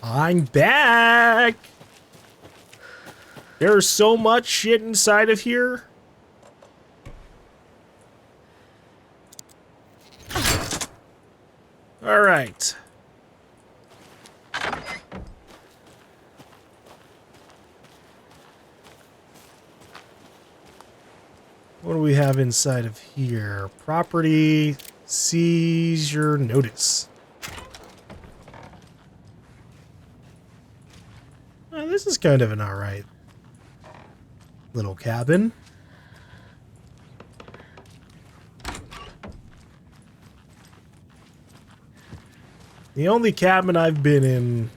I'm back! There's so much shit inside of here. Alright. What do we have inside of here? Property, seizure, notice. This is kind of an alright little cabin. The only cabin I've been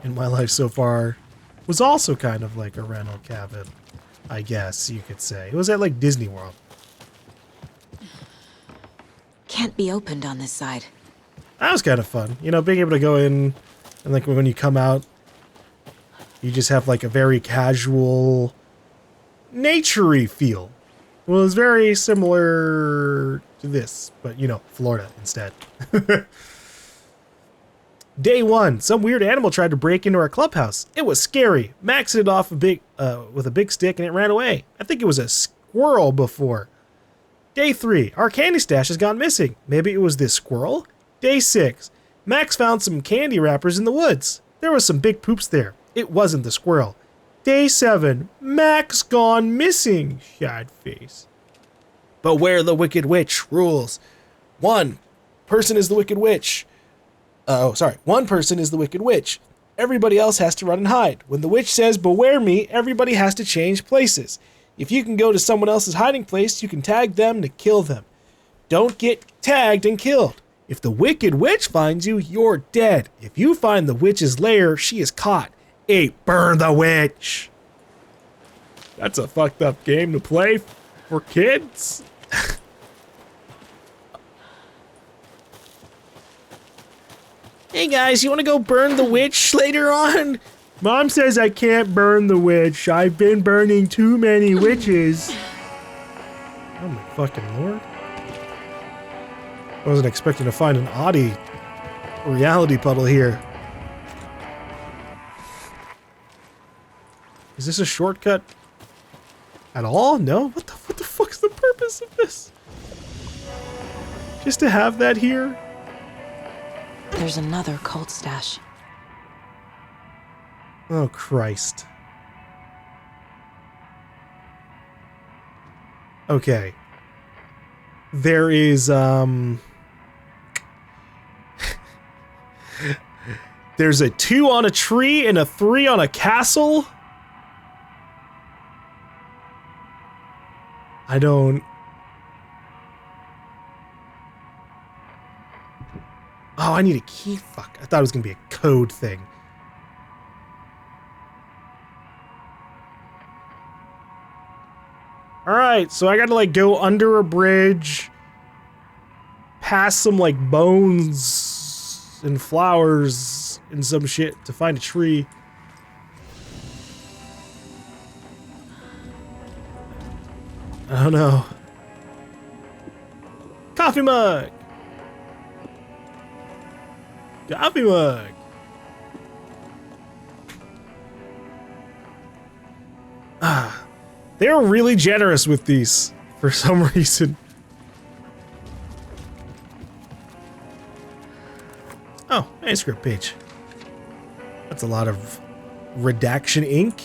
in my life so far was also kind of like a rental cabin, I guess you could say. It was at like Disney World. Can't be opened on this side. That was kind of fun. You know, being able to go in and like when you come out, you just have like a very casual, nature-y feel. Well, it's very similar to this, but you know, Florida instead. Day 1, some weird animal tried to break into our clubhouse. It was scary. Max hit it off with a big stick and it ran away. I think it was a squirrel before. Day 3, our candy stash has gone missing. Maybe it was this squirrel? Day 6, Max found some candy wrappers in the woods. There was some big poops there. It wasn't the squirrel. Day 7, Max gone missing. Sad face. Beware the wicked witch rules. One person is the wicked witch. One person is the wicked witch. Everybody else has to run and hide. When the witch says, beware me, everybody has to change places. If you can go to someone else's hiding place, you can tag them to kill them. Don't get tagged and killed. If the wicked witch finds you, you're dead. If you find the witch's lair, she is caught. 8. Burn the witch. That's a fucked up game to play for kids. Hey guys, you want to go burn the witch later on? Mom says I can't burn the witch. I've been burning too many witches. Oh my fucking lord. I wasn't expecting to find an Audi reality puddle here. Is this a shortcut at all? No? What the fuck's the purpose of this? Just to have that here? There's another cult stash. Oh, Christ. Okay. There is, there's a 2 on a tree and a 3 on a castle? I don't... Oh, I need a key. Fuck. I thought it was going to be a code thing. Alright, so I got to, like, go under a bridge, past some, like, bones and flowers and some shit to find a tree. I don't know. Coffee mug! Coffee mug! They're really generous with these for some reason. Oh, manuscript page. That's a lot of redaction ink.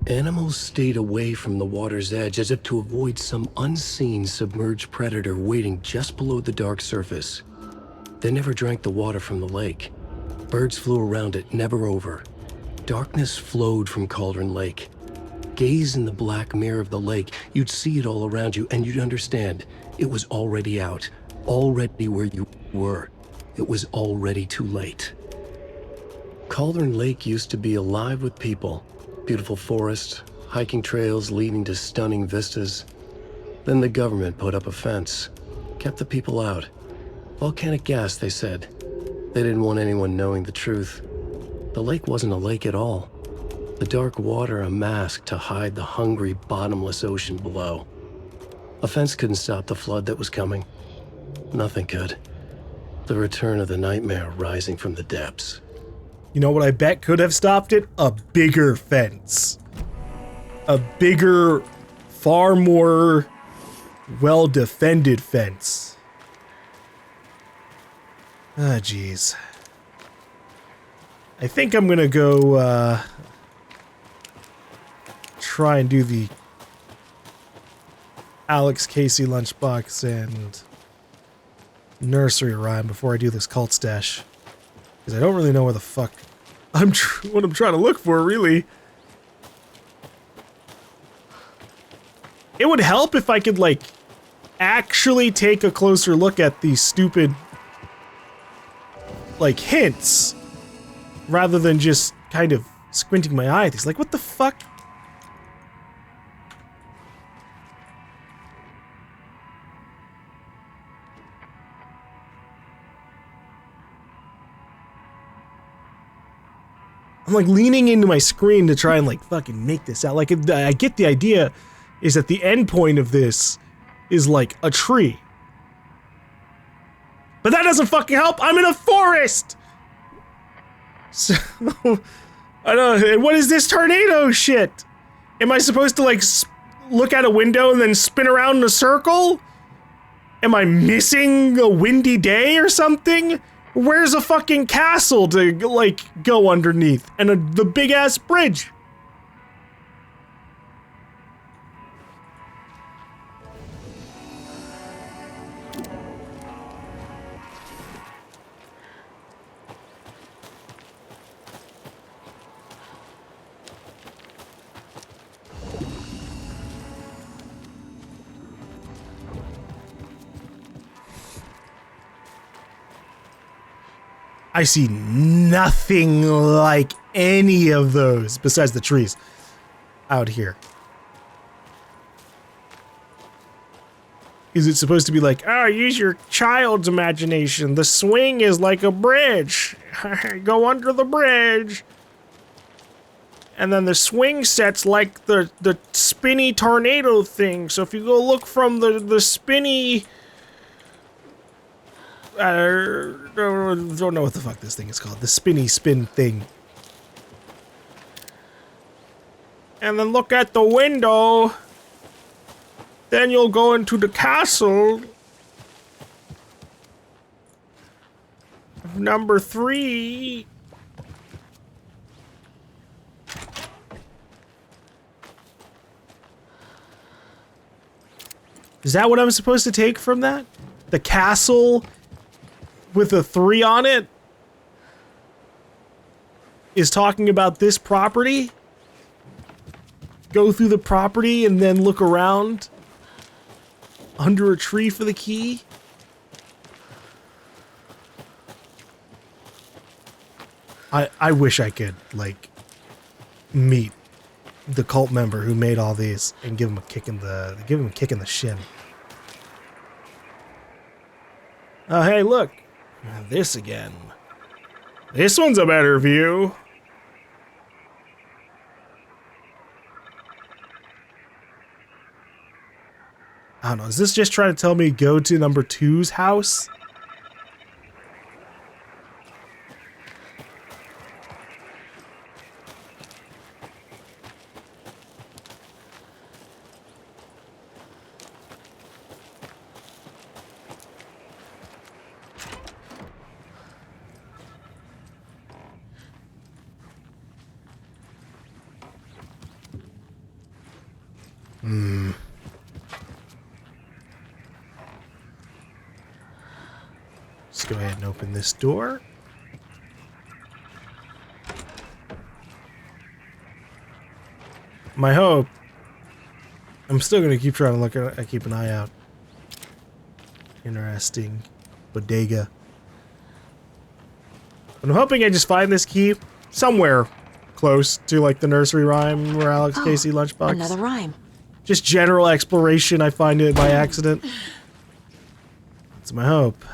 Animals stayed away from the water's edge as if to avoid some unseen submerged predator waiting just below the dark surface. They never drank the water from the lake. Birds flew around it, never over. Darkness flowed from Cauldron Lake. Gaze in the black mirror of the lake, you'd see it all around you, and you'd understand. It was already out, already where you were. It was already too late. Cauldron Lake used to be alive with people. Beautiful forests, hiking trails leading to stunning vistas. Then the government put up a fence, kept the people out. Volcanic gas, they said. They didn't want anyone knowing the truth. The lake wasn't a lake at all. The dark water a mask to hide the hungry, bottomless ocean below. A fence couldn't stop the flood that was coming. Nothing could. The return of the nightmare rising from the depths. You know what I bet could have stopped it? A bigger fence. A bigger, far more well-defended fence. Ah, jeez. I think I'm gonna go, try and do the Alex Casey lunchbox and nursery rhyme before I do this cult stash. Because I don't really know where the fuck what I'm trying to look for, really. It would help if I could, like, actually take a closer look at these stupid, like, hints, rather than just kind of squinting my eye at these. Like, what the fuck? I'm like leaning into my screen to try and like fucking make this out. Like, I get the idea is that the end point of this is like a tree. But that doesn't fucking help. I'm in a forest. So, I don't know. What is this tornado shit? Am I supposed to like look out a window and then spin around in a circle? Am I missing a windy day or something? Where's a fucking castle to, like, go underneath? And the big-ass bridge? I see nothing like any of those besides the trees out here. Is it supposed to be like, oh, use your child's imagination. The swing is like a bridge. Go under the bridge. And then the swing set's like the spinny tornado thing. So if you go look from the spinny... don't know what the fuck this thing is called. The spinny spin thing. And then look at the window. Then you'll go into the castle. Number 3. Is that what I'm supposed to take from that? The castle with a 3 on it is talking about this property? Go through the property and then look around under a tree for the key? I wish I could, like, meet the cult member who made all these and give him a kick in the shin. Oh, hey, look. This again. This one's a better view. I don't know. Is this just trying to tell me go to number 2's house? Let's go ahead and open this door. My hope. I'm still gonna keep trying to look at it. Keep an eye out. Interesting bodega. I'm hoping I just find this key somewhere close to like the nursery rhyme or Alex Casey lunchbox. Another rhyme. Just general exploration. I find it by accident. That's my hope.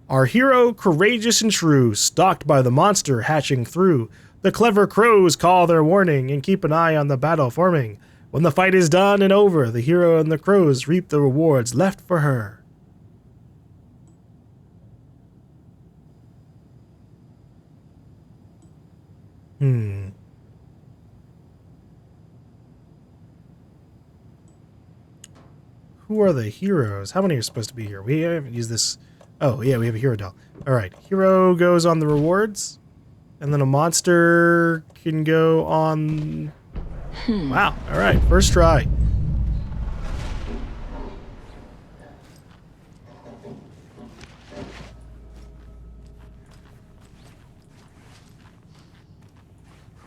Our hero, courageous and true, stalked by the monster hatching through. The clever crows call their warning and keep an eye on the battle forming. When the fight is done and over, the hero and the crows reap the rewards left for her. Hmm. Who are the heroes? How many are supposed to be here? We haven't used this. Oh, yeah, we have a hero doll. All right. Hero goes on the rewards. And then a monster can go on... Wow. All right. First try.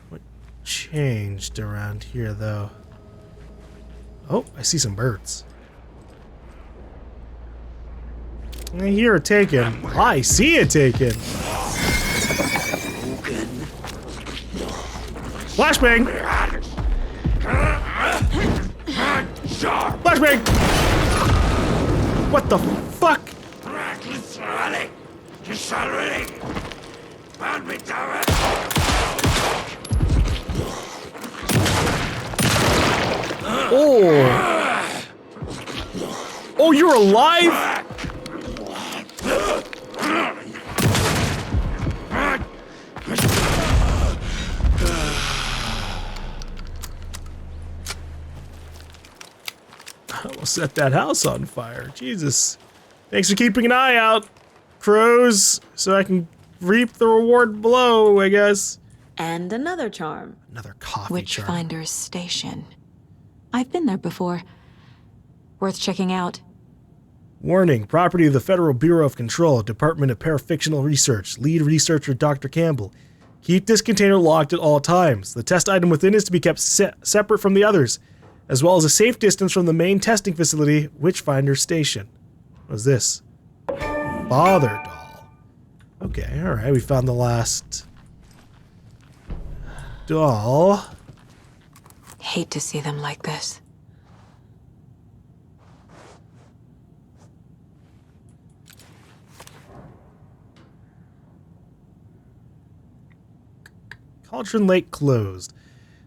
What changed around here, though? Oh, I see some birds. I hear a taken. I see a taken. Flashbang! Flashbang! What the fuck? Oh! Oh, you're alive? We'll set that house on fire. Jesus. Thanks for keeping an eye out, crows, so I can reap the reward below, I guess. And another charm. Another coffee charm. Witchfinder's Station. I've been there before. Worth checking out. Warning, property of the Federal Bureau of Control, Department of Parafictional Research, lead researcher Dr. Campbell. Keep this container locked at all times. The test item within is to be kept separate from the others, as well as a safe distance from the main testing facility, Witchfinder Station. What is this? Father doll. Okay, alright, we found the last doll. Hate to see them like this. Cauldron Lake closed.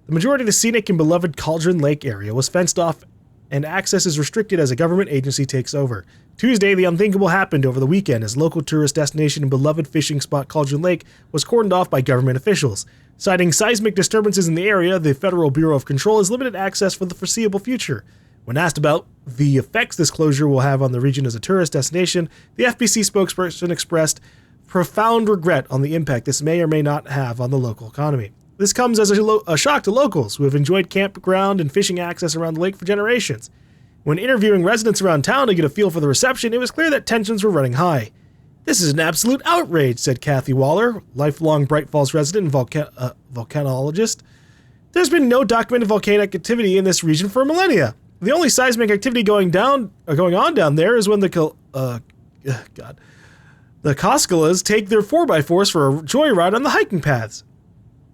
The majority of the scenic and beloved Cauldron Lake area was fenced off and access is restricted as a government agency takes over. Tuesday, the unthinkable happened over the weekend as local tourist destination and beloved fishing spot Cauldron Lake was cordoned off by government officials. Citing seismic disturbances in the area, the Federal Bureau of Control has limited access for the foreseeable future. When asked about the effects this closure will have on the region as a tourist destination, the FBC spokesperson expressed profound regret on the impact this may or may not have on the local economy. This comes as a shock to locals who have enjoyed campground and fishing access around the lake for generations. When interviewing residents around town to get a feel for the reception, it was clear that tensions were running high. "This is an absolute outrage," said Kathy Waller, lifelong Bright Falls resident and volcanologist. "There's been no documented volcanic activity in this region for millennia. The only seismic activity going on down there is when the Koskalas take their 4x4s for a joyride on the hiking paths."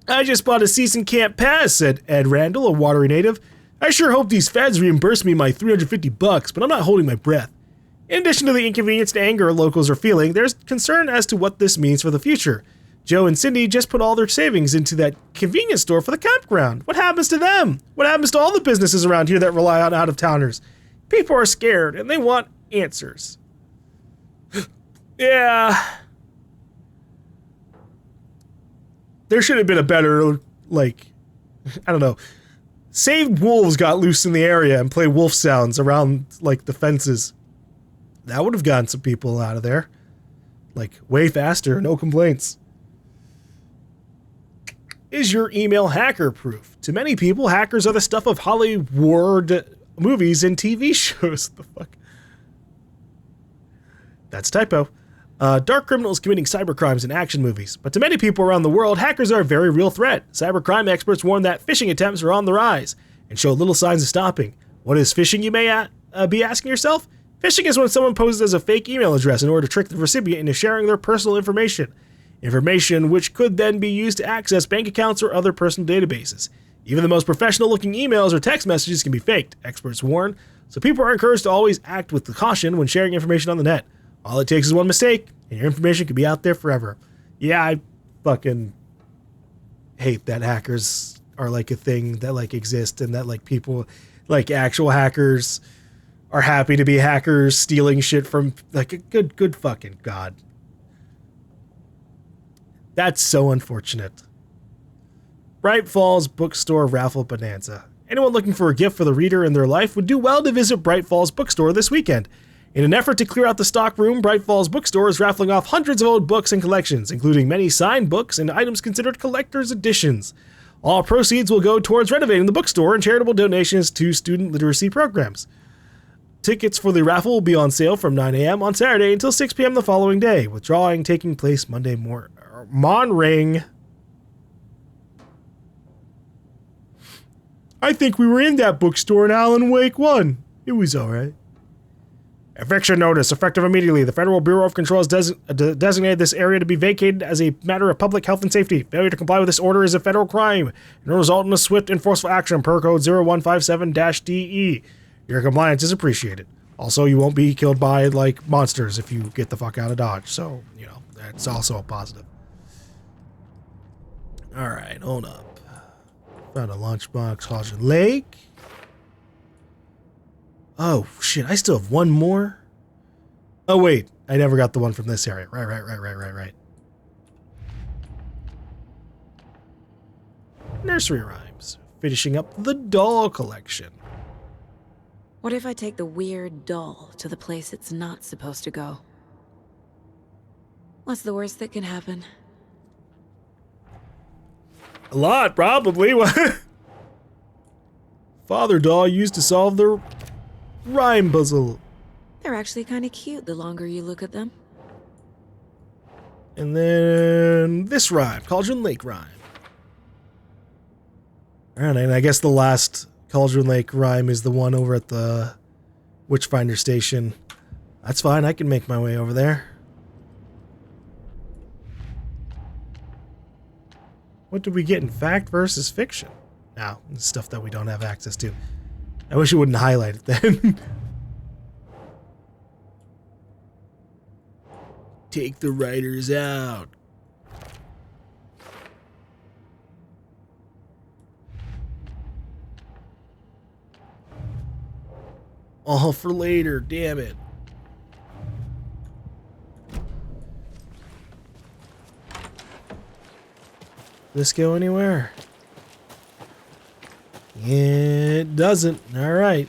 "I just bought a season camp pass," said Ed Randall, a Watery native. "I sure hope these feds reimburse me my $350, but I'm not holding my breath." In addition to the inconvenience and anger locals are feeling, there's concern as to what this means for the future. Joe and Cindy just put all their savings into that convenience store for the campground. What happens to them? What happens to all the businesses around here that rely on out-of-towners? People are scared, and they want answers. Yeah. There should have been a better, I don't know. Say wolves got loose in the area and play wolf sounds around, the fences. That would have gotten some people out of there. Way faster, no complaints. Is your email hacker-proof? To many people, hackers are the stuff of Hollywood movies and TV shows. The fuck? That's a typo. Dark criminals committing cybercrimes in action movies. But to many people around the world, hackers are a very real threat. Cybercrime experts warn that phishing attempts are on the rise and show little signs of stopping. What is phishing, you may be asking yourself? Phishing is when someone poses as a fake email address in order to trick the recipient into sharing their personal information. Information which could then be used to access bank accounts or other personal databases. Even the most professional-looking emails or text messages can be faked, experts warn, so people are encouraged to always act with caution when sharing information on the net. All it takes is one mistake, and your information could be out there forever. Yeah, I fucking hate that hackers are a thing that exists and that people, actual hackers are happy to be hackers stealing shit from, a good fucking God. That's so unfortunate. Bright Falls Bookstore Raffle Bonanza. Anyone looking for a gift for the reader in their life would do well to visit Bright Falls Bookstore this weekend. In an effort to clear out the stock room, Bright Falls Bookstore is raffling off hundreds of old books and collections, including many signed books and items considered collector's editions. All proceeds will go towards renovating the bookstore and charitable donations to student literacy programs. Tickets for the raffle will be on sale from 9 a.m. on Saturday until 6 p.m. the following day, with drawing taking place Monday morning. I think we were in that bookstore in Alan Wake 1. It was alright. Eviction notice, effective immediately. The Federal Bureau of Control has designated this area to be vacated as a matter of public health and safety. Failure to comply with this order is a federal crime and will result in a swift and forceful action per code 0157-DE. Your compliance is appreciated. Also, you won't be killed by, like, monsters if you get the fuck out of Dodge. So, you know, that's also a positive. Alright, hold up. Found a lunchbox, Caution Lake. Oh, shit, I still have one more? Oh, wait, I never got the one from this area. Right. Nursery rhymes. Finishing up the doll collection. What if I take the weird doll to the place it's not supposed to go? What's the worst that can happen? A lot, probably. Father doll used to solve the rhyme puzzle. They're actually kind of cute the longer you look at them. And then this rhyme, Cauldron Lake rhyme. Alright, and I guess the last Cauldron Lake rhyme is the one over at the Witchfinder station. That's fine, I can make my way over there. What did we get in fact versus fiction? Now, stuff that we don't have access to. I wish it wouldn't highlight it then. Take the writers out. All for later, damn it. This go anywhere? It doesn't. All right.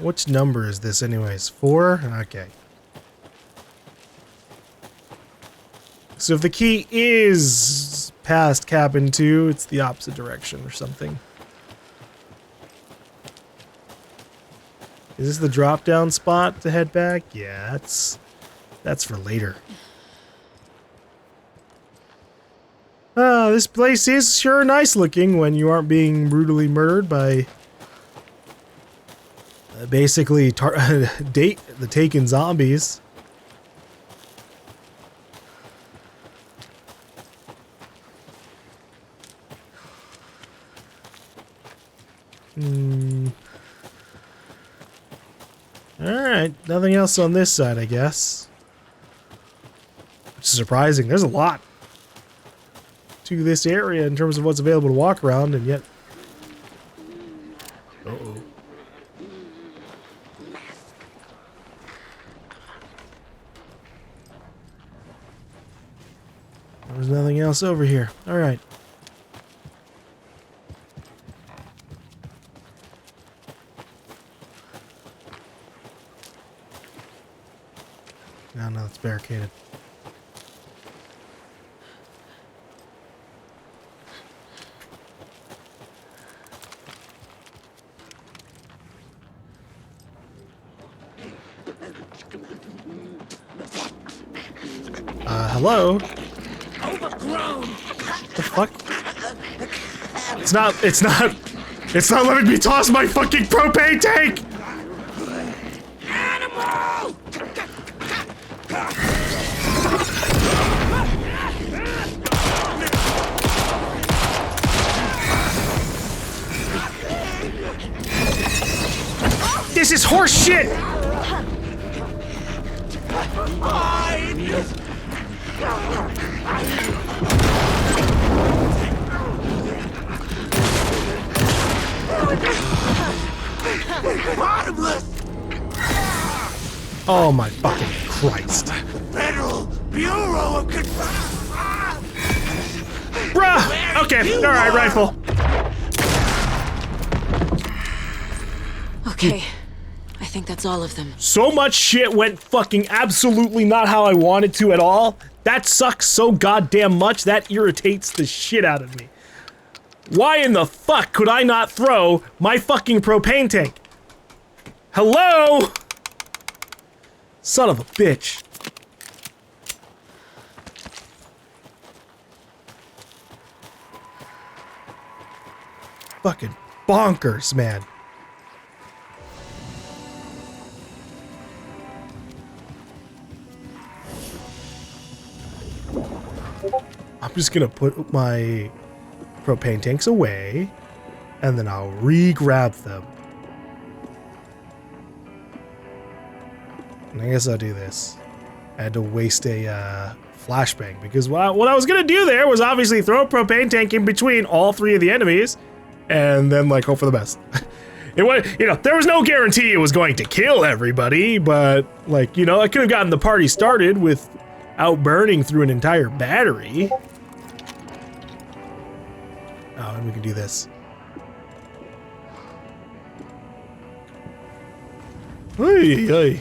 Which number is this anyways? 4? Okay. So if the key is past cabin 2, it's the opposite direction or something. Is this the drop down spot to head back? Yeah, that's for later. This place is sure nice looking when you aren't being brutally murdered by basically the Taken zombies. Alright, nothing else on this side, I guess. Which is surprising. There's a lot to this area in terms of what's available to walk around, and yet... Uh-oh. There's nothing else over here. Alright. No, it's barricaded. Hello? What the fuck? It's not letting me toss my fucking propane tank! Animal! This is horse shit! Oh my fucking Christ. Federal Bureau of Bruh! Okay, alright, rifle. Okay, I think that's all of them. So much shit went fucking absolutely not how I wanted to at all. That sucks so goddamn much, that irritates the shit out of me. Why in the fuck could I not throw my fucking propane tank? Hello? Son of a bitch. Fucking bonkers, man. I'm just gonna put my propane tanks away, and then I'll re-grab them. And I guess I'll do this. I had to waste a flashbang, because what I was gonna do there was obviously throw a propane tank in between all three of the enemies, and then like hope for the best. It was, you know, there was no guarantee it was going to kill everybody, but like, you know, I could have gotten the party started without burning through an entire battery. Oh, and we can do this. Hey, hey.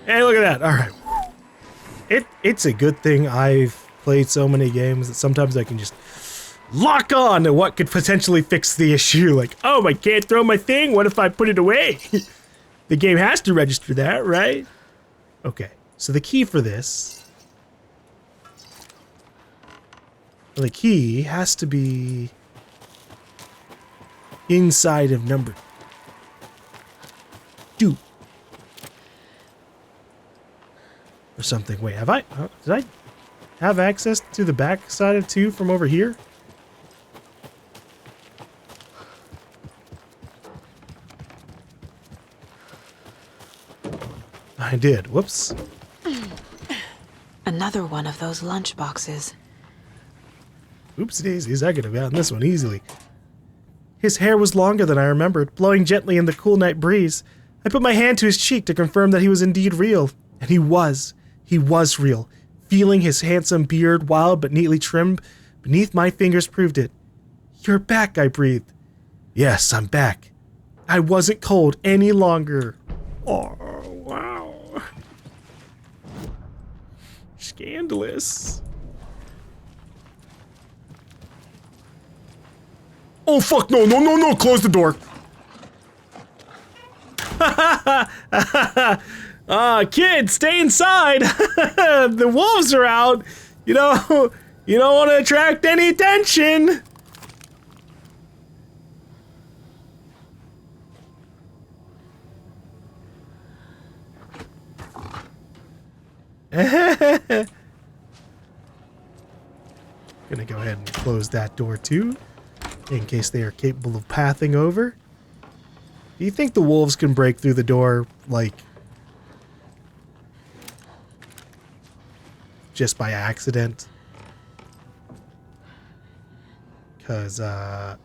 Hey, look at that. All right. It's a good thing I've played so many games that sometimes I can just lock on to what could potentially fix the issue. Like, oh, I can't throw my thing. What if I put it away? The game has to register that, right? Okay. So the key for this... the key has to be inside of number 2. Or something. Wait, have I... did I have access to the back side of 2 from over here? I did. Whoops. Another one of those lunch boxes. Oops daisies, I could have gotten this one easily. His hair was longer than I remembered, blowing gently in the cool night breeze. I put my hand to his cheek to confirm that he was indeed real. And he was. He was real. Feeling his handsome beard, wild but neatly trimmed, beneath my fingers proved it. You're back, I breathed. Yes, I'm back. I wasn't cold any longer. Oh, wow. Scandalous. Oh, fuck, no, no, no, no, close the door. Kids, stay inside. The wolves are out. You know, you don't want to attract any attention. Gonna go ahead and close that door too, in case they are capable of pathing over. Do you think the wolves can break through the door, like, just by accident? Because, I'm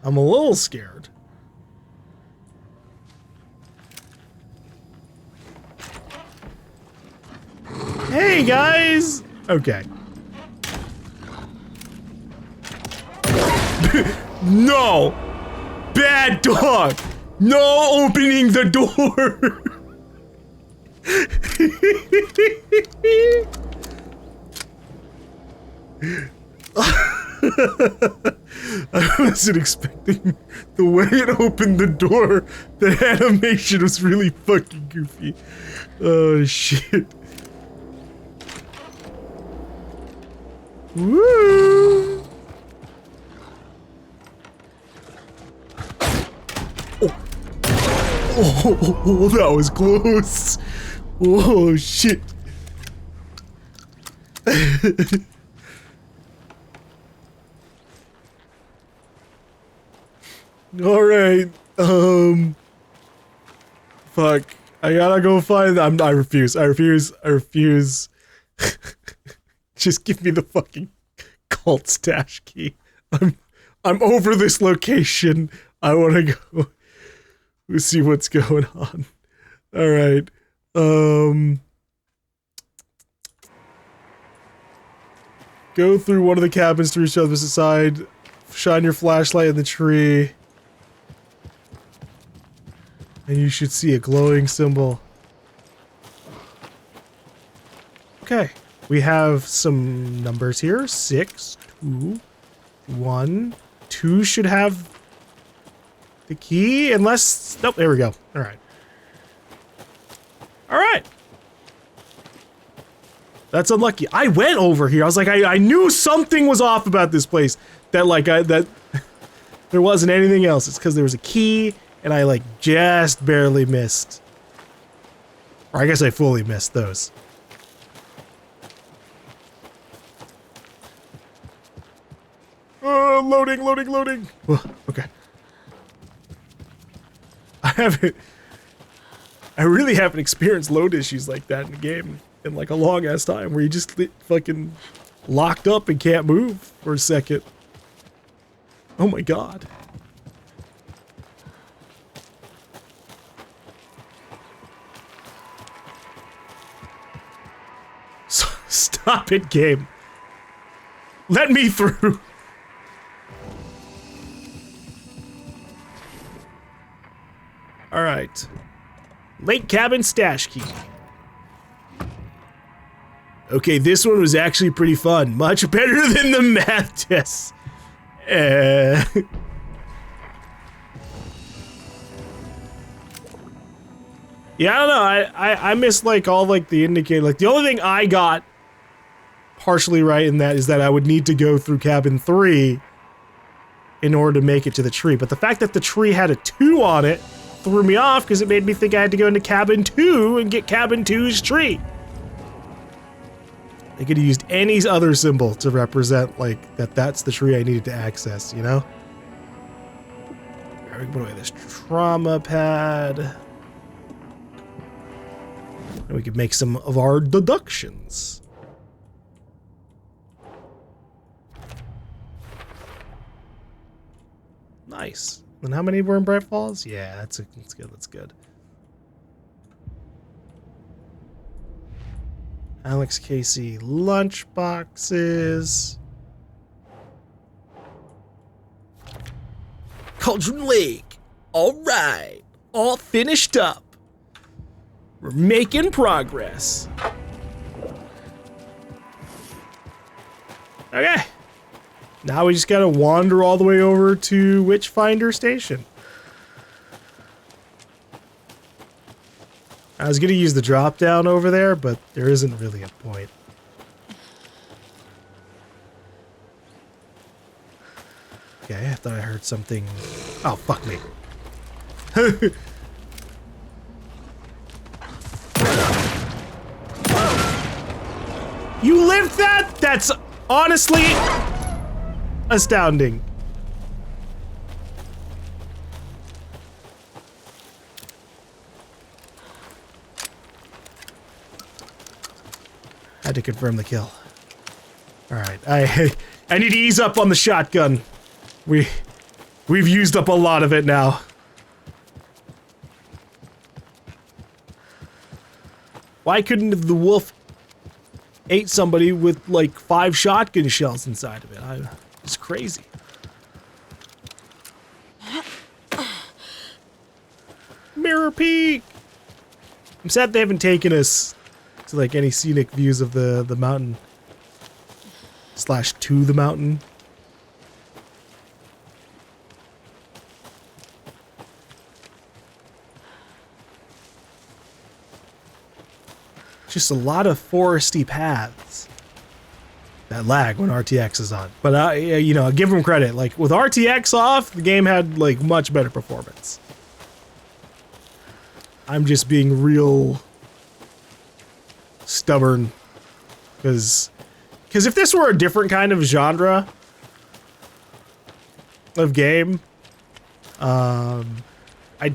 a little scared. Hey, guys! Okay. No! Bad dog! No opening the door! I wasn't expecting the way it opened the door. The animation was really fucking goofy. Oh shit. Woo! Oh, that was close. Oh, shit. Alright, fuck. I gotta go find them. I refuse. Just give me the fucking cult stash key. I'm over this location. I wanna go. We'll see what's going on. All right. Go through one of the cabins to each other's side. Shine your flashlight in the tree. And you should see a glowing symbol. Okay. We have some numbers here. 6, 2, 1. 2 should have the key, unless... Nope, there we go. All right. All right. That's unlucky. I went over here. I was like, I knew something was off about this place. That, like, that there wasn't anything else. It's because there was a key, and I, like, just barely missed. Or I guess I fully missed those. Loading, loading, loading. Okay. I really haven't experienced load issues like that in a game in like a long ass time where you just fucking locked up and can't move for a second. Oh my god. Stop it, game. Let me through. All right. Lake cabin stash key. Okay, this one was actually pretty fun. Much better than the math tests. Yeah, I don't know. I missed like all like the indicator. Like the only thing I got partially right in that is that I would need to go through cabin 3 in order to make it to the tree. But the fact that the tree had a 2 on it threw me off because it made me think I had to go into cabin 2 and get cabin 2's tree. They could have used any other symbol to represent like that's the tree I needed to access, you know? Alright, we can put away this trauma pad. And we could make some of our deductions. Nice. And how many were in Bright Falls? Yeah, that's good. That's good. Alex Casey lunch boxes. Cauldron Lake. All right. All finished up. We're making progress. Okay. Now we just gotta wander all the way over to Witchfinder Station. I was gonna use the drop down over there, but there isn't really a point. Okay, I thought I heard something. Oh, fuck me. You lived that? That's honestly astounding. Had to confirm the kill. All right, I need to ease up on the shotgun. We've used up a lot of it now. Why couldn't the wolf ate somebody with like 5 shotgun shells inside of it? It's crazy. Mirror Peak. I'm sad they haven't taken us to like any scenic views of the mountain / to the mountain. Just a lot of foresty paths that lag when RTX is on. But you know, give them credit. Like with RTX off, the game had like much better performance. I'm just being real stubborn because if this were a different kind of genre of game, I'd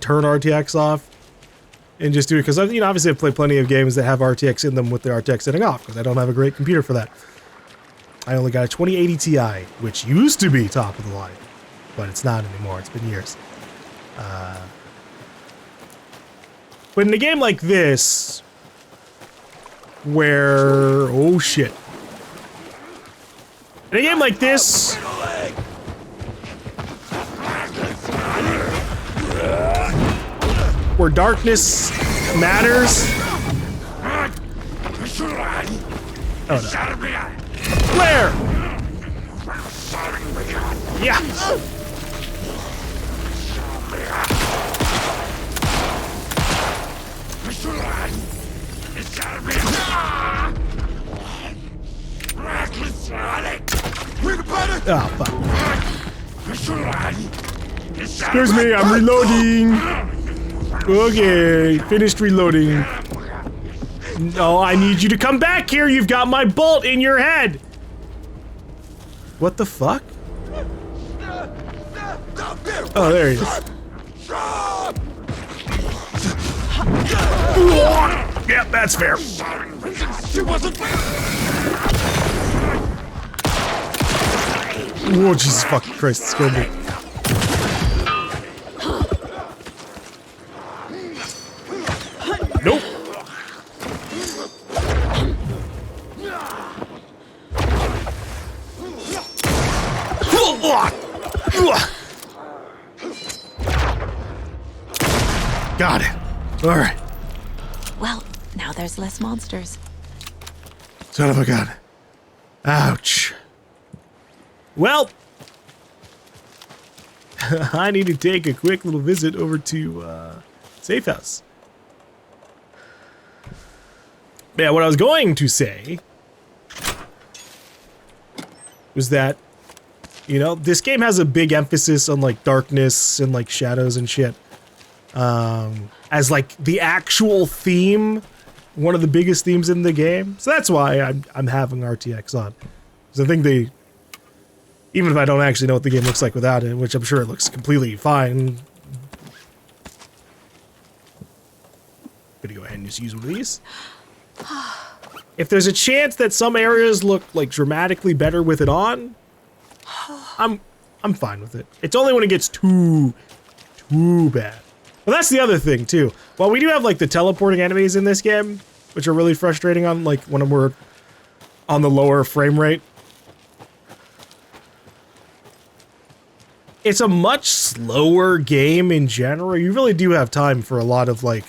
turn RTX off and just do it because, you know, obviously I've played plenty of games that have RTX in them with the RTX setting off because I don't have a great computer for that. I only got a 2080 Ti, which used to be top of the line, but it's not anymore. It's been years. But in a game like this, where... Oh, shit. In a game like this... where darkness matters... Oh, no. Where? Yeah. Oh, fuck. Excuse me, I'm reloading. Okay, finished reloading. No, I need you to come back here. You've got my bolt in your head. What the fuck? Oh, there he is. Yep, that's fair. Oh, Jesus fucking Christ, it scared me. Nope. Got it. All right. Well, now there's less monsters. Son of a gun. Ouch. Well, I need to take a quick little visit over to Safe House. Yeah, what I was going to say was that, you know, this game has a big emphasis on like darkness and like shadows and shit. As like the actual theme, one of the biggest themes in the game. So that's why I'm having RTX on. Because I think they, even if I don't actually know what the game looks like without it, which I'm sure it looks completely fine. Gonna go ahead and just use one of these. If there's a chance that some areas look like dramatically better with it on, I'm fine with it. It's only when it gets too bad. Well, that's the other thing too. While we do have like the teleporting enemies in this game, which are really frustrating on like when we're on the lower frame rate, it's a much slower game in general. You really do have time for a lot of like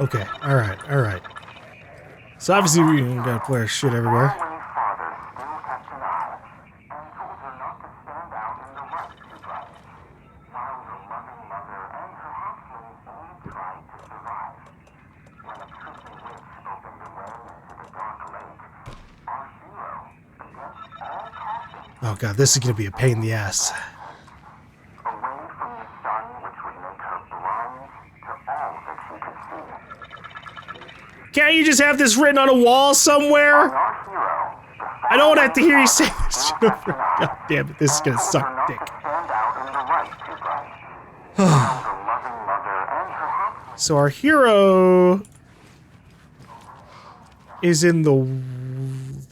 okay, alright. So obviously we got flare shit everywhere. Oh god, this is gonna be a pain in the ass. Can't you just have this written on a wall somewhere? I don't want to have to hear you say this shit over. God damn it, this is gonna suck dick. So our hero is in the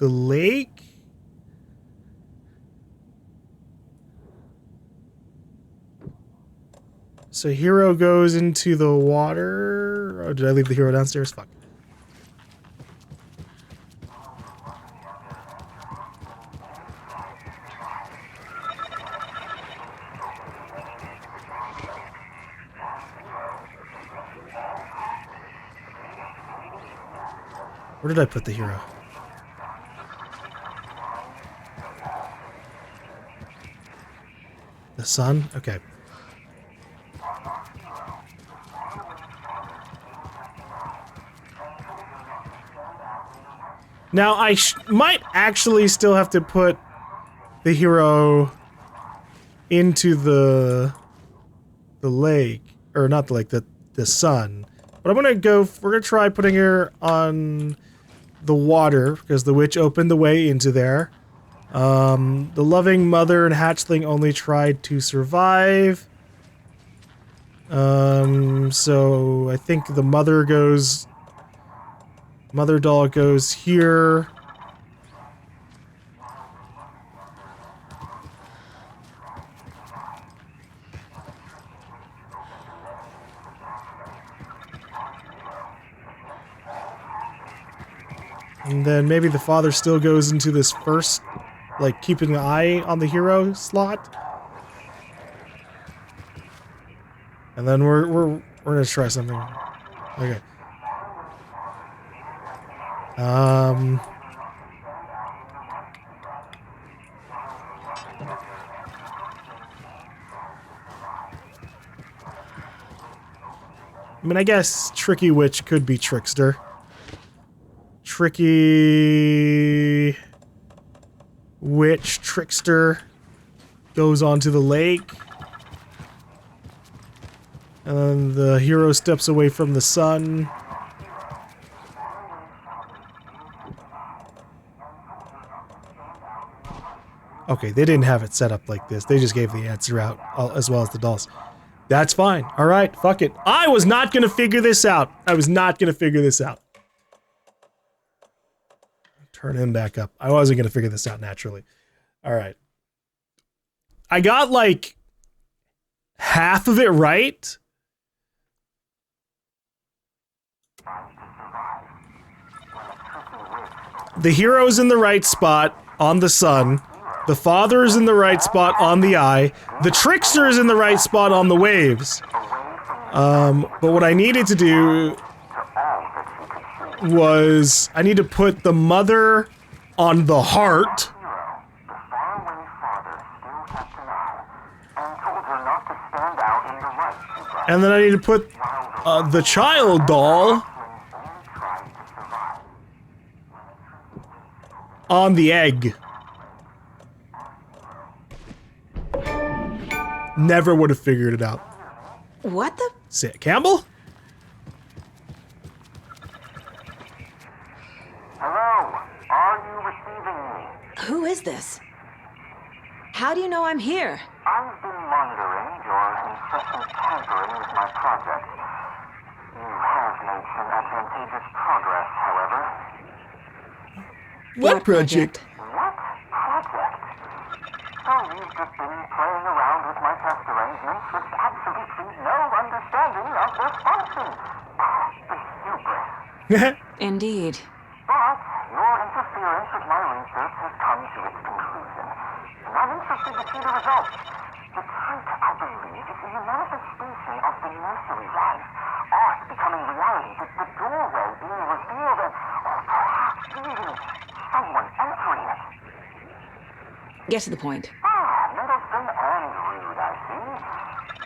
lake. So hero goes into the water. Oh, did I leave the hero downstairs? Fuck. Where did I put the hero? The sun? Okay. Now, I might actually still have to put the hero into the lake. Or not the lake, the sun. But I'm gonna go, we're gonna try putting her on the water, because the witch opened the way into there. The loving mother and hatchling only tried to survive. So I think the mother doll goes here. And then maybe the father still goes into this first, like, keeping an eye on the hero slot. And then we're gonna try something. Okay. I mean, I guess Tricky Witch could be Trickster. Tricky Witch, Trickster goes onto the lake. And then the hero steps away from the sun. Okay, they didn't have it set up like this. They just gave the answer out, as well as the dolls. That's fine. All right, fuck it. I was not going to figure this out. I was not going to figure this out. Turn him back up. I wasn't going to figure this out naturally. All right. I got like half of it right. The hero's in the right spot on the sun. The father is in the right spot on the eye. The trickster is in the right spot on the waves. But what I needed to do was I need to put the mother on the heart. And then I need to put the child doll on the egg. Never would have figured it out. What the? Say it, Campbell? Hello, are you receiving me? Who is this? How do you know I'm here? I've been monitoring your incessant tampering with my project. You have made some advantageous progress, however. What project? What project? So you've just been playing around with my test arrangements with absolutely no understanding of their function. The hubris. Indeed. But your interference with my research has come to its conclusion, and I'm interested to see the results. The truth, I believe, is in the manifestation of the nursery rhyme. Art becoming reality, the doorway being revealed, and perhaps even someone entering it. Get to the point. Middleton and rude, I see.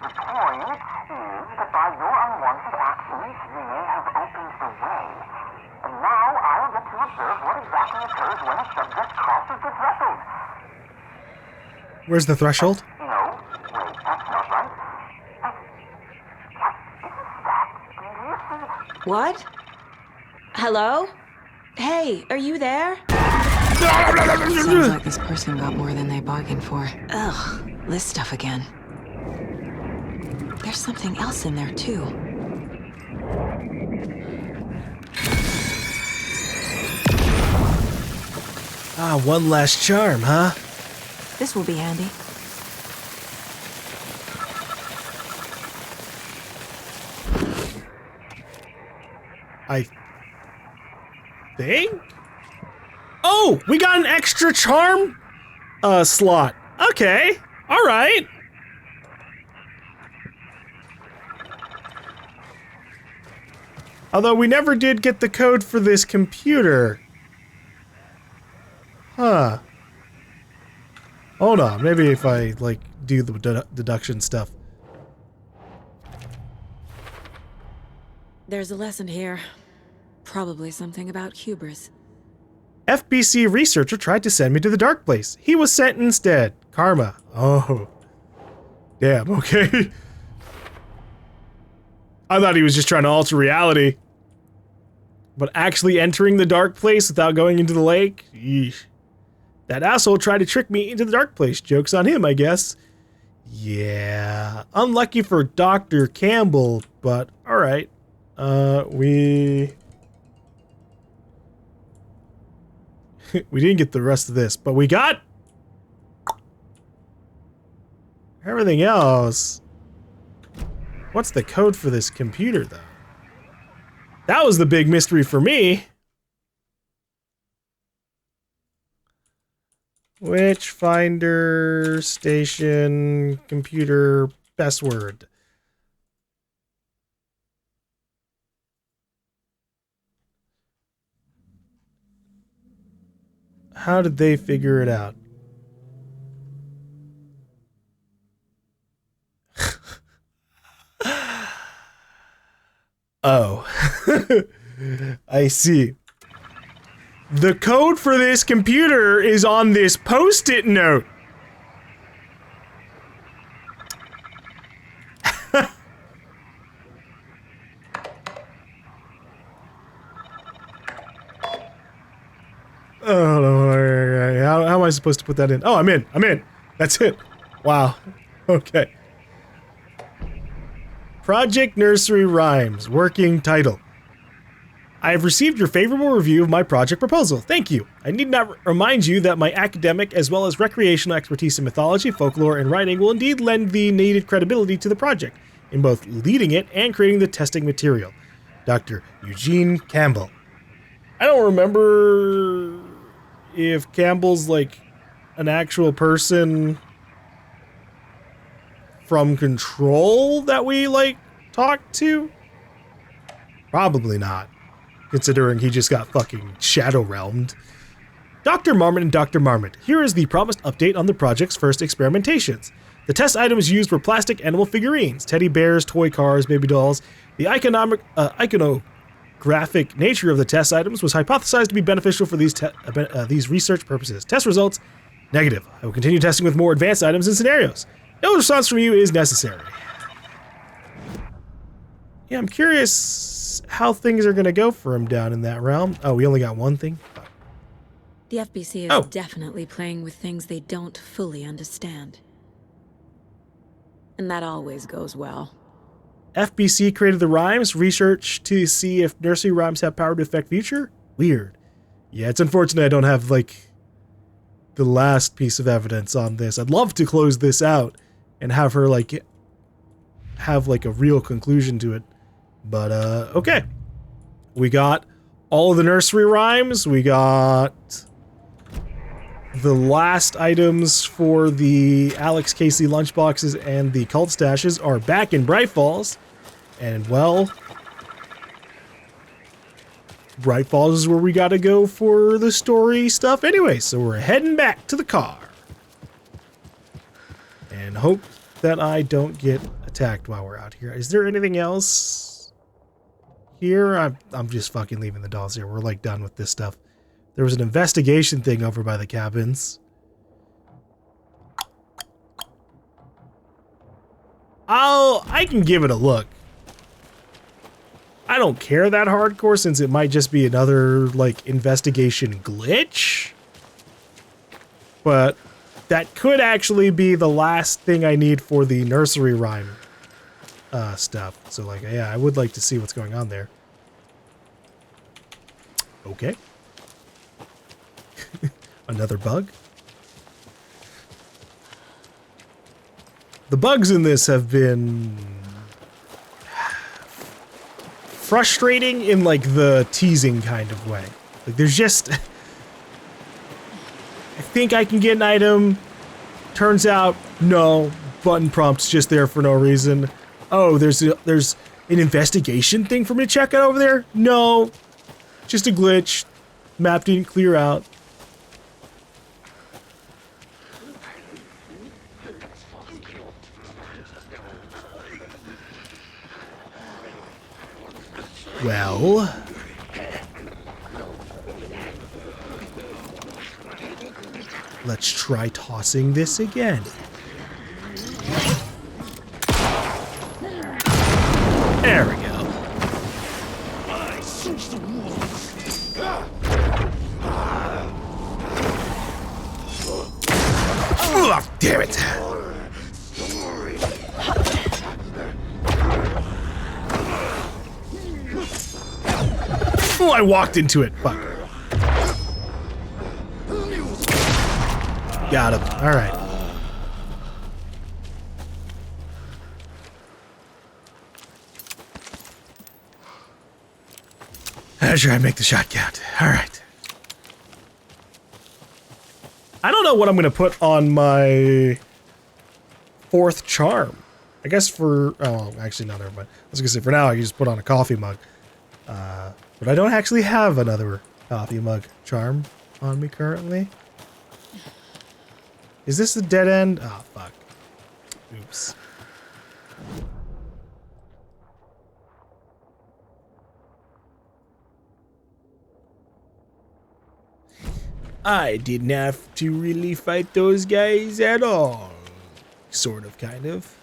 The point is that by your unwanted actions, you may have opened the way. And now I'll get to observe what exactly occurs when a subject crosses the threshold. Where's the threshold? No, wait, that's not right. What is that? Do you see? What? Hello? Hey, are you there? Sounds like this person got more than they bargained for. Ugh, this stuff again. There's something else in there, too. Ah, one last charm, huh? This will be handy. I think? Oh, we got an extra charm slot. Okay. All right. Although we never did get the code for this computer. Huh. Hold on. Maybe if I, like, do the deduction stuff. There's a lesson here. Probably something about hubris. FBC researcher tried to send me to the dark place. He was sent instead. Karma. Oh. Damn, okay. I thought he was just trying to alter reality. But actually entering the dark place without going into the lake? Yeesh. That asshole tried to trick me into the dark place. Joke's on him, I guess. Yeah. Unlucky for Dr. Campbell, but alright. We didn't get the rest of this, but we got everything else. What's the code for this computer, though? That was the big mystery for me. Witchfinder station computer password. How did they figure it out? Oh. I see. The code for this computer is on this post-it note. Oh, no. How am I supposed to put that in? Oh, I'm in. That's it. Wow. Okay. Project Nursery Rhymes. Working title. I have received your favorable review of my project proposal. Thank you. I need not remind you that my academic as well as recreational expertise in mythology, folklore, and writing will indeed lend the needed credibility to the project, in both leading it and creating the testing material. Dr. Eugene Campbell. I don't remember if Campbell's like an actual person from Control that we like talked to. Probably not, considering he just got fucking shadow realmed. Dr. Marmot and Dr. Marmot, here is the promised update on the project's first experimentations. The test items used were plastic animal figurines, teddy bears, toy cars, baby dolls. The iconographic nature of the test items was hypothesized to be beneficial for these research purposes. Test results, negative. I will continue testing with more advanced items and scenarios. No response from you is necessary. Yeah, I'm curious how things are going to go for him down in that realm. Oh, we only got one thing? The FBC is definitely playing with things they don't fully understand. And that always goes well. FBC created the rhymes, research to see if nursery rhymes have power to affect future? Weird. Yeah, it's unfortunate I don't have, like, the last piece of evidence on this. I'd love to close this out and have her, like, have, like, a real conclusion to it. But, okay. We got all of the nursery rhymes. We got the last items for the Alex Casey lunchboxes and the cult stashes are back in Bright Falls. And, well, Bright Falls is where we gotta go for the story stuff anyway. So we're heading back to the car. And hope that I don't get attacked while we're out here. Is there anything else here? I'm just fucking leaving the dolls here. We're like done with this stuff. There was an investigation thing over by the cabins. I can give it a look. I don't care that hardcore since it might just be another, like, investigation glitch. But that could actually be the last thing I need for the nursery rhyme stuff. So, like, yeah, I would like to see what's going on there. Okay. Another bug? The bugs in this have been frustrating in like the teasing kind of way. Like there's just, I think I can get an item. Turns out, no, button prompt's just there for no reason. Oh, there's an investigation thing for me to check out over there? No, just a glitch. Map didn't clear out. Well, let's try tossing this again. There we go. Oh, damn it. Oh, I walked into it. Fuck. Got him. All right. I'll try and make the shot count. All right. I don't know what I'm going to put on my 4th charm. I guess for... Oh, actually, no, never mind. I was going to say, for now, I can just put on a coffee mug. But I don't actually have another coffee mug charm on me currently. Is this the dead end? Oh, fuck. Oops. I didn't have to really fight those guys at all. Sort of, kind of.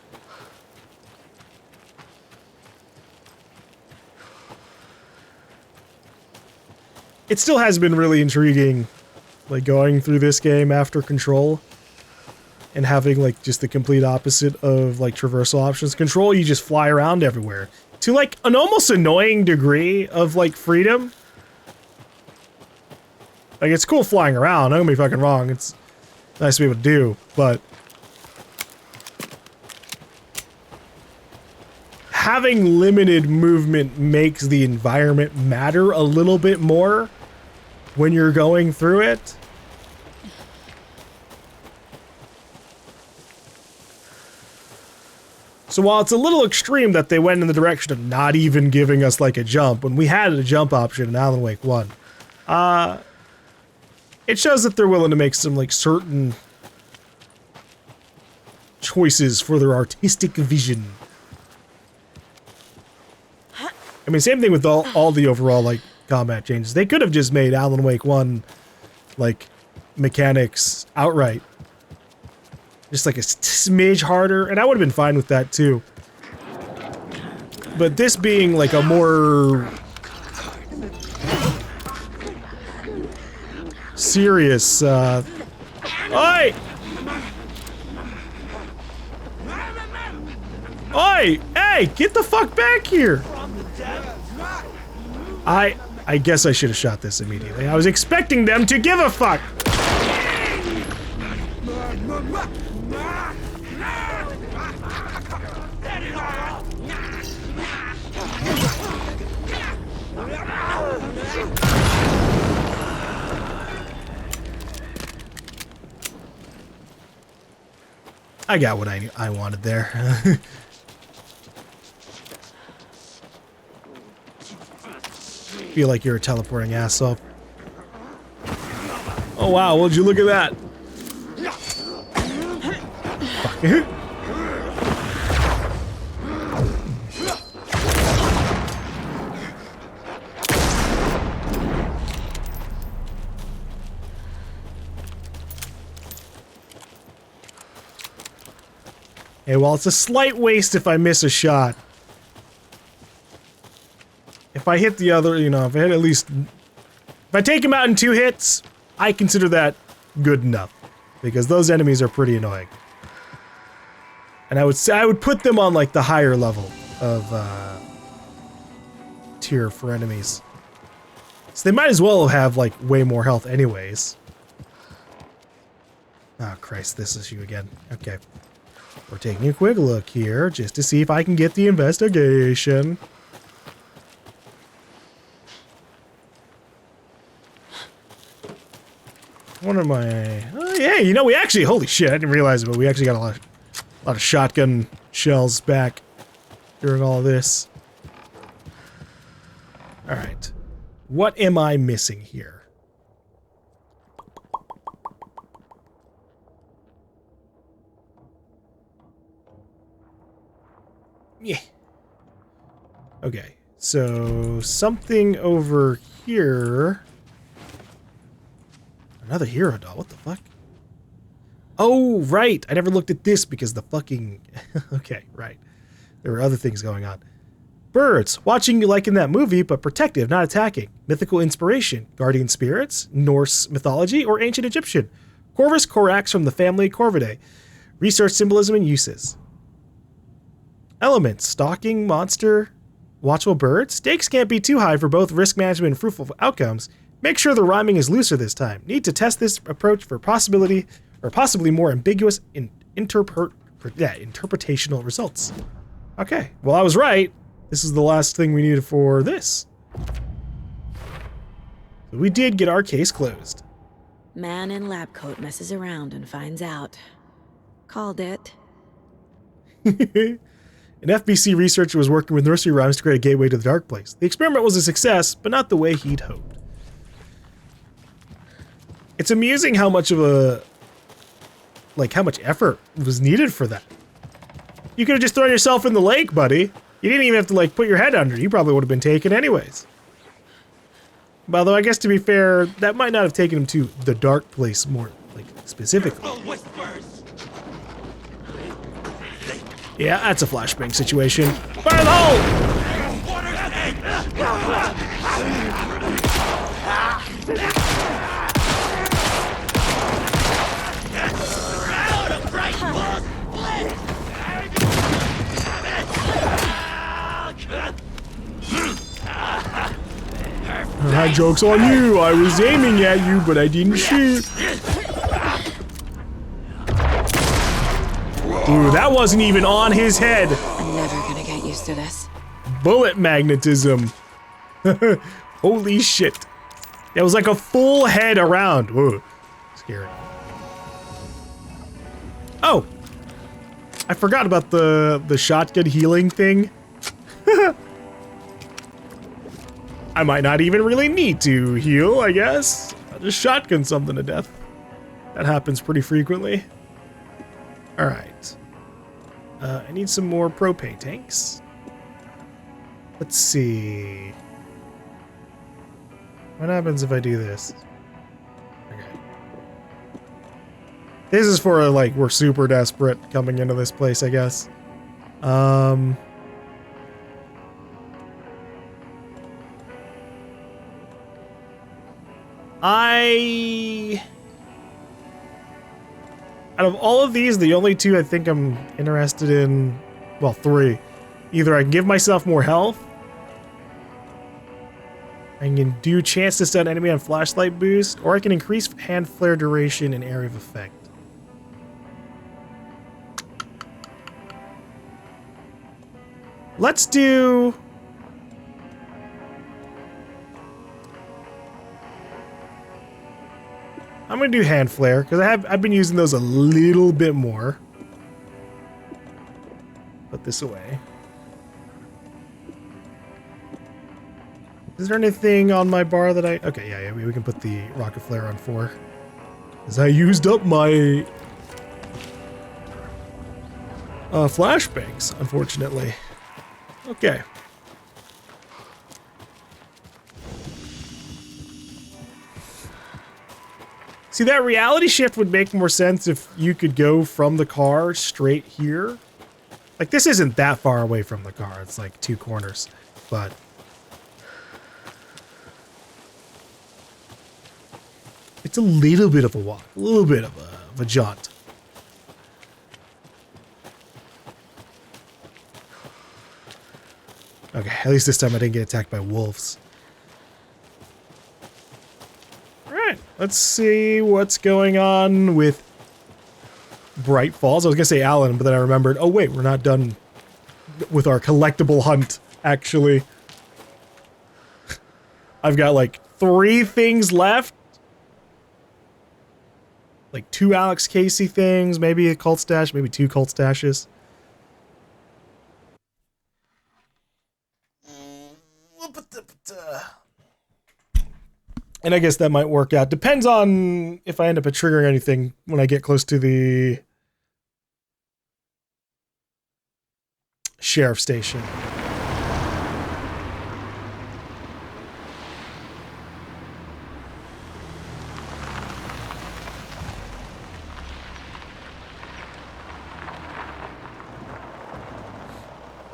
It still has been really intriguing, like, going through this game after Control and having, like, just the complete opposite of, like, traversal options. Control, you just fly around everywhere to, like, an almost annoying degree of, like, freedom. Like, it's cool flying around, don't get me fucking wrong, it's nice to be able to do, but having limited movement makes the environment matter a little bit more when you're going through it. So while it's a little extreme that they went in the direction of not even giving us like a jump, when we had a jump option in Alan Wake 1, it shows that they're willing to make some like certain choices for their artistic vision. I mean, same thing with all the overall like combat changes. They could have just made Alan Wake 1 like mechanics outright just like a smidge harder, and I would have been fine with that too. But this being like a more serious, Oi! Oi! Hey, get the fuck back here! I guess I should have shot this immediately. I was expecting them to give a fuck! I got what I wanted there. Feel like you're a teleporting asshole. Oh wow, would you look at that? Fuck. Hey, well, it's a slight waste if I miss a shot. If I hit the other, you know, if I hit at least... If I take him out in 2 hits, I consider that good enough. Because those enemies are pretty annoying. And I would say I would put them on, like, the higher level of, tier for enemies. So they might as well have, like, way more health anyways. Oh, Christ, this is you again. Okay. We're taking a quick look here just to see if I can get the investigation. What am I? Oh, yeah, you know, we actually, holy shit, I didn't realize it, but we actually got a lot of shotgun shells back during all of this. All right. What am I missing here? Yeah. Okay. So something over here. Another hero doll. What the fuck? Oh, right. I never looked at this because the fucking... Okay, right. There were other things going on. Birds. Watching you like in that movie, but protective, not attacking. Mythical inspiration. Guardian spirits. Norse mythology or ancient Egyptian. Corvus corax from the family Corvidae. Research symbolism and uses. Elements. Stalking, monster, watchful bird. Stakes can't be too high for both risk management and fruitful outcomes. Make sure the rhyming is looser this time. Need to test this approach for possibly more ambiguous interpretational results. Okay, well I was right. This is the last thing we needed for this. So we did get our case closed. Man in lab coat messes around and finds out. Called it. An FBC researcher was working with nursery rhymes to create a gateway to the dark place. The experiment was a success, but not the way he'd hoped. It's amusing how much of how much effort was needed for that. You could have just thrown yourself in the lake, buddy. You didn't even have to put your head under. You probably would have been taken anyways. Although I guess to be fair, that might not have taken him to the dark place more specifically. Yeah, that's a flashbang situation. Fire the hole! Joke's on you. I was aiming at you, but I didn't shoot. Ooh, that wasn't even on his head. I'm never gonna get used to this. Bullet magnetism. Holy shit. It was like a full head around. Whoa. Scary. Oh. I forgot about the shotgun healing thing. I might not even really need to heal, I guess. I'll just shotgun something to death. That happens pretty frequently. Alright. I need some more propane tanks. Let's see. What happens if I do this? Okay. This is for we're super desperate coming into this place, I guess. Out of all of these, the only two I think I'm interested in, well, three. Either I can give myself more health, I can do chance to stun enemy on flashlight boost, or I can increase hand flare duration and area of effect. Let's do... I'm gonna do hand flare because I've been using those a little bit more. Put this away. Is there anything on my bar that I... Okay, yeah, we can put the rocket flare on 4. Because I used up my flashbangs, unfortunately. Okay. See, that reality shift would make more sense if you could go from the car straight here. This isn't that far away from the car. It's 2 corners, but... It's a little bit of a walk, a little bit of a jaunt. Okay, at least this time I didn't get attacked by wolves. Alright, let's see what's going on with Bright Falls. I was gonna say Alan, but then I remembered, oh wait, we're not done with our collectible hunt, actually. I've got like 3 things left. Like 2 Alex Casey things, maybe a cult stash, maybe 2 cult stashes. And I guess that might work out. Depends on if I end up triggering anything when I get close to the sheriff station.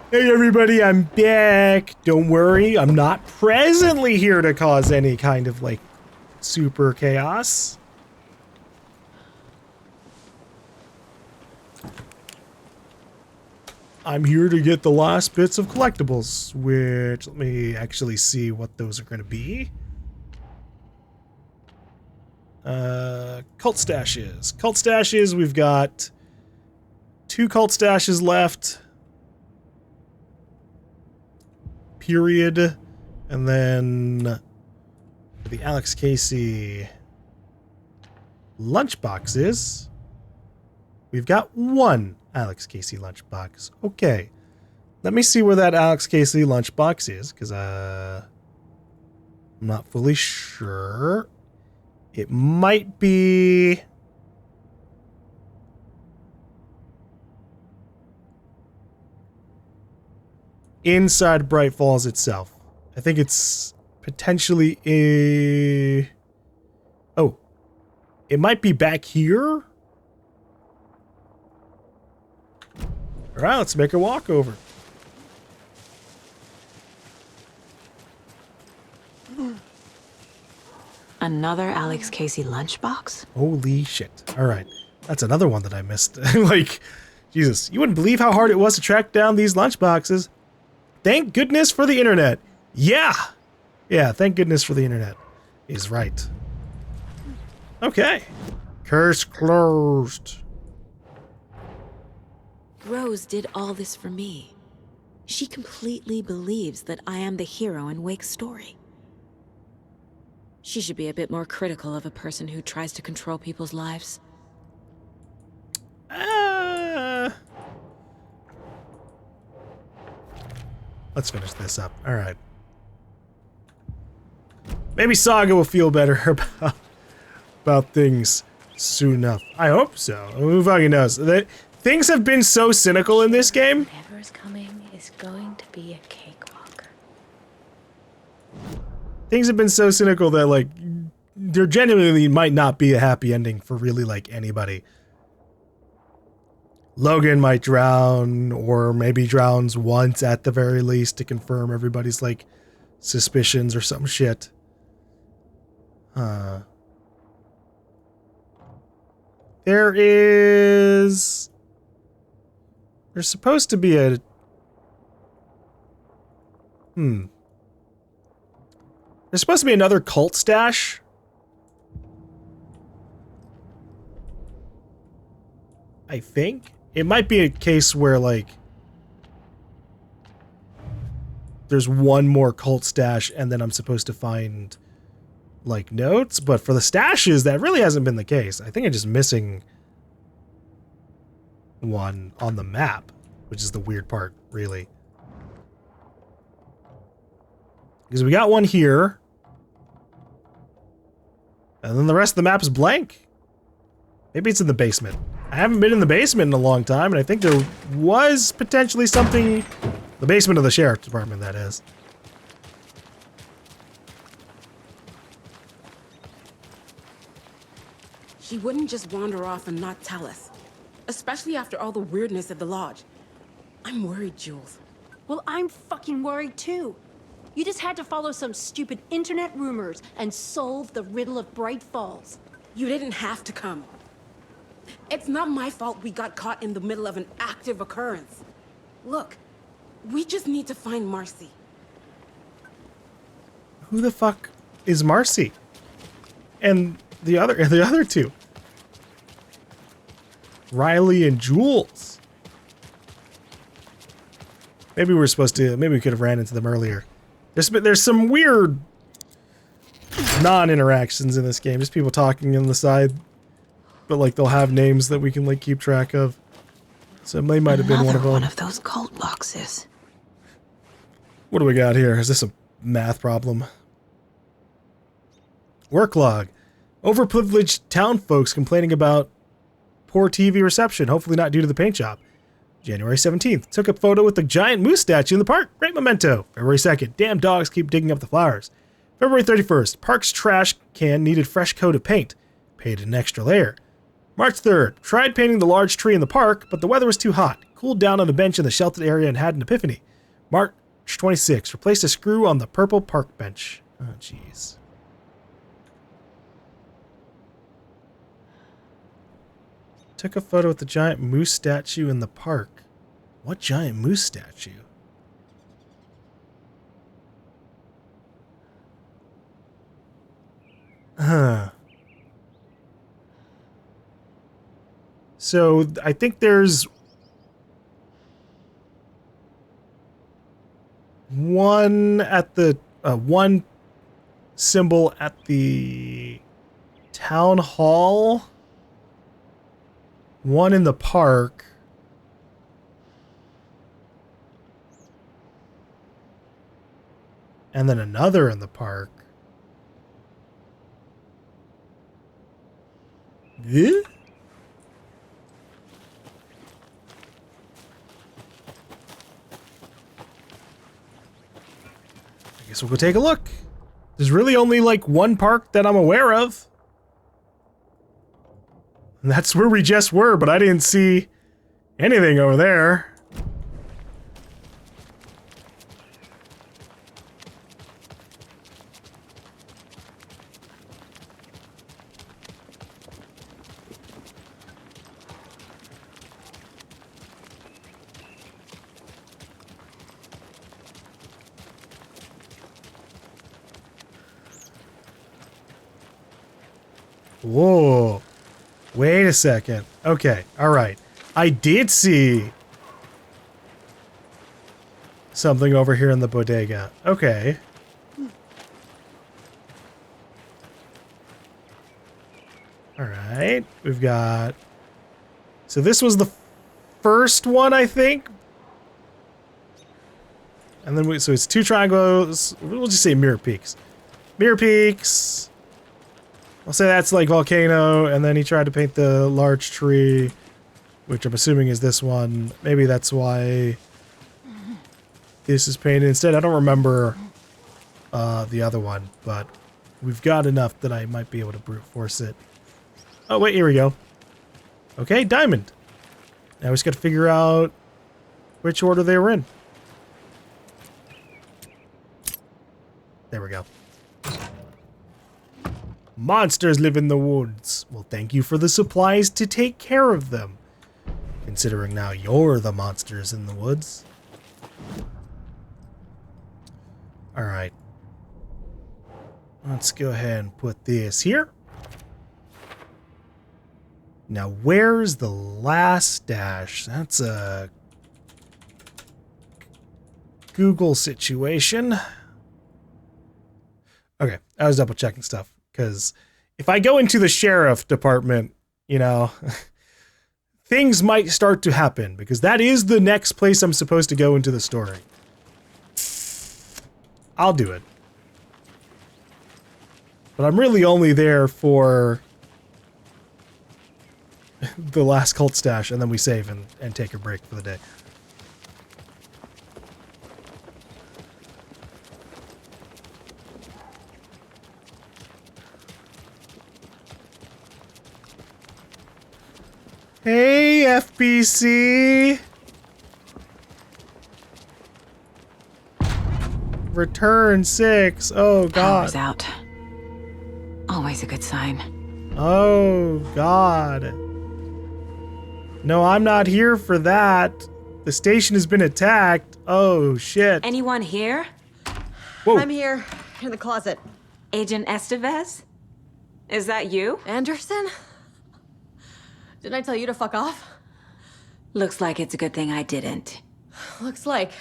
Hey everybody, I'm back. Don't worry, I'm not presently here to cause any kind of like super chaos. I'm here to get the last bits of collectibles, which let me actually see what those are going to be. Cult stashes. Cult stashes, we've got 2 cult stashes left. Period. And then the Alex Casey lunchboxes. We've got 1 Alex Casey lunchbox. Okay. Let me see where that Alex Casey lunchbox is, because I'm not fully sure. It might be inside Bright Falls itself. I think it's potentially a... Oh. It might be back here? Alright, let's make a walk over. Another Alex Casey lunchbox? Holy shit. Alright. That's another one that I missed. Like, Jesus. You wouldn't believe how hard it was to track down these lunchboxes. Thank goodness for the internet. Yeah! Yeah, thank goodness for the internet. Is right. Okay. Curse closed. Rose did all this for me. She completely believes that I am the hero in Wake's story. She should be a bit more critical of a person who tries to control people's lives. Let's finish this up. Alright. Maybe Saga will feel better about things soon enough. I hope so. Who fucking knows? Things have been so cynical in this game. Whatever's coming is going to be a cakewalk. Things have been so cynical that, like, there genuinely might not be a happy ending for really, like, anybody. Logan might drown, or maybe drowns once at the very least to confirm everybody's, like, suspicions or some shit. There's supposed to be a... There's supposed to be another cult stash. I think. It might be a case where, like, there's one more cult stash and then I'm supposed to find, like, notes. But for the stashes, that really hasn't been the case. I think I'm just missing one on the map, which is the weird part, really. Because we got one here. And then the rest of the map is blank. Maybe it's in the basement. I haven't been in the basement in a long time, and I think there was potentially something... The basement of the sheriff's department, that is. She wouldn't just wander off and not tell us. Especially after all the weirdness at the lodge. I'm worried, Jules. Well, I'm fucking worried too. You just had to follow some stupid internet rumors and solve the riddle of Bright Falls. You didn't have to come. It's not my fault we got caught in the middle of an active occurrence. Look, we just need to find Marcy. Who the fuck is Marcy? And the other two? Riley and Jules. Maybe we could have ran into them earlier. There's some weird non-interactions in this game. Just people talking on the side. But like they'll have names that we can like keep track of. So they might have been one of them. One of those cult boxes. What do we got here? Is this a math problem? Work log. Overprivileged town folks complaining about poor TV reception, hopefully not due to the paint job. January 17th. Took a photo with the giant moose statue in the park. Great memento. February 2nd. Damn dogs keep digging up the flowers. February 31st. Park's trash can needed fresh coat of paint. Painted an extra layer. March 3rd. Tried painting the large tree in the park, but the weather was too hot. Cooled down on a bench in the sheltered area and had an epiphany. March 26th. Replaced a screw on the purple park bench. Oh, jeez. Took a photo with the giant moose statue in the park. What giant moose statue? Huh. So I think there's one at the one symbol at the town hall, one in the park, and then another in the park. Yeah? I guess we'll go take a look. There's really only like one park that I'm aware of. And that's where we just were, but I didn't see anything over there. Whoa. Wait a second. Okay, alright. I did see something over here in the bodega. Okay. Alright, we've got... So this was the first one, I think? And then so it's two triangles. We'll just say mirror peaks. Mirror peaks... I'll say that's like volcano, and then he tried to paint the large tree, which I'm assuming is this one. Maybe that's why this is painted instead. I don't remember the other one, but we've got enough that I might be able to brute force it. Oh, wait, here we go. Okay, diamond. Now we just got to figure out which order they were in. There we go. Monsters live in the woods. Well, thank you for the supplies to take care of them. Considering now you're the monsters in the woods. Alright. Let's go ahead and put this here. Now, where's the last stash? That's a Google situation. Okay, I was double checking stuff. Because if I go into the sheriff department, you know, things might start to happen. Because that is the next place I'm supposed to go into the story. I'll do it. But I'm really only there for the last cult stash. And then we save and take a break for the day. Hey, FBC! Return 6. Oh, God. Power's out. Always a good sign. Oh, God. No, I'm not here for that. The station has been attacked. Oh, shit. Anyone here? Whoa. I'm here, in the closet. Agent Estevez? Is that you? Anderson? Didn't I tell you to fuck off? Looks like it's a good thing I didn't. Looks like.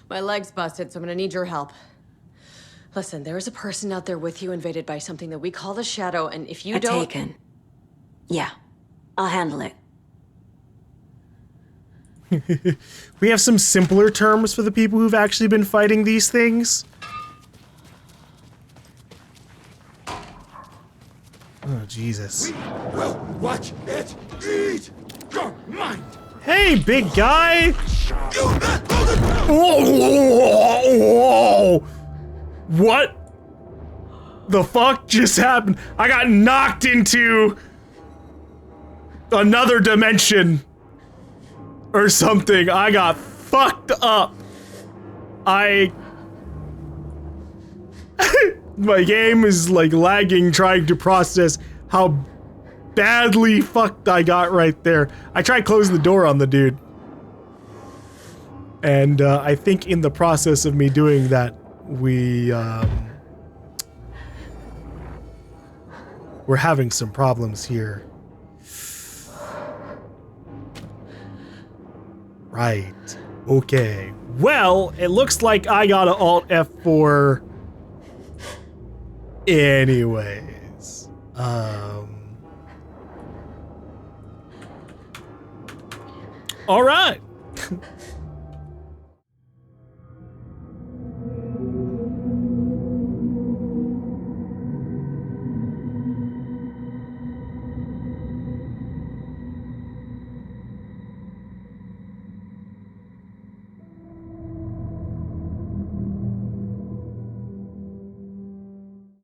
My leg's busted, so I'm gonna need your help. Listen, there is a person out there with you invaded by something that we call the Shadow, and if you don't... Taken. Yeah, I'll handle it. We have some simpler terms for the people who've actually been fighting these things. Oh, Jesus. Well, watch it eat your mind. Hey, big guy! Whoa! Whoa! What the fuck just happened? I got knocked into another dimension or something. I got fucked up. My game is like lagging trying to process how badly fucked I got right there. I tried closing the door on the dude. And I think in the process of me doing that, we're having some problems here. Right. Okay. Well, it looks like I gotta Alt F4 anyways. All right.